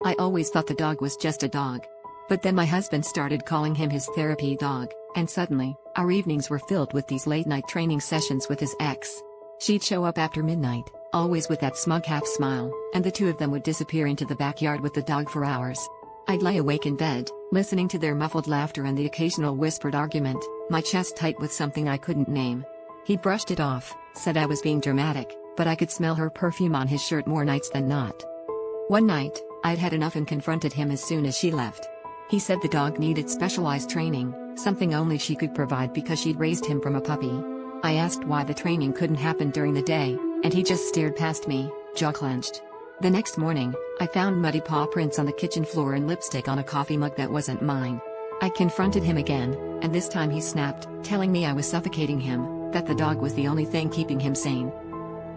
I always thought the dog was just a dog. But then my husband started calling him his therapy dog, and suddenly, our evenings were filled with these late-night training sessions with his ex. She'd show up after midnight, always with that smug half-smile, and the two of them would disappear into the backyard with the dog for hours. I'd lie awake in bed, listening to their muffled laughter and the occasional whispered argument, my chest tight with something I couldn't name. He brushed it off, said I was being dramatic, but I could smell her perfume on his shirt more nights than not. One night, I'd had enough and confronted him as soon as she left. He said the dog needed specialized training, something only she could provide because she'd raised him from a puppy. I asked why the training couldn't happen during the day, and he just stared past me, jaw clenched. The next morning, I found muddy paw prints on the kitchen floor and lipstick on a coffee mug that wasn't mine. I confronted him again, and this time he snapped, telling me I was suffocating him, that the dog was the only thing keeping him sane.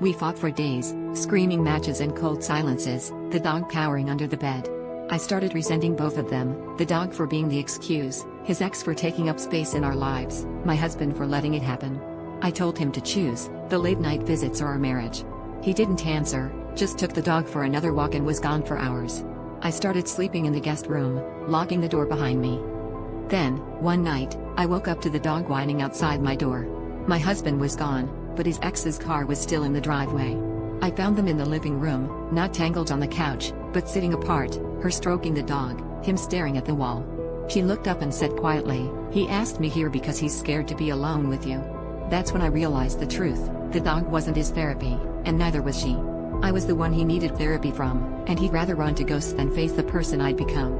We fought for days, screaming matches and cold silences, the dog cowering under the bed. I started resenting both of them, the dog for being the excuse, his ex for taking up space in our lives, my husband for letting it happen. I told him to choose, the late-night visits or our marriage. He didn't answer, just took the dog for another walk and was gone for hours. I started sleeping in the guest room, locking the door behind me. Then, one night, I woke up to the dog whining outside my door. My husband was gone, but his ex's car was still in the driveway. I found them in the living room, not tangled on the couch, but sitting apart, her stroking the dog, him staring at the wall. She looked up and said quietly, "He asked me here because he's scared to be alone with you." That's when I realized the truth, the dog wasn't his therapy, and neither was she. I was the one he needed therapy from, and he'd rather run to ghosts than face the person I'd become.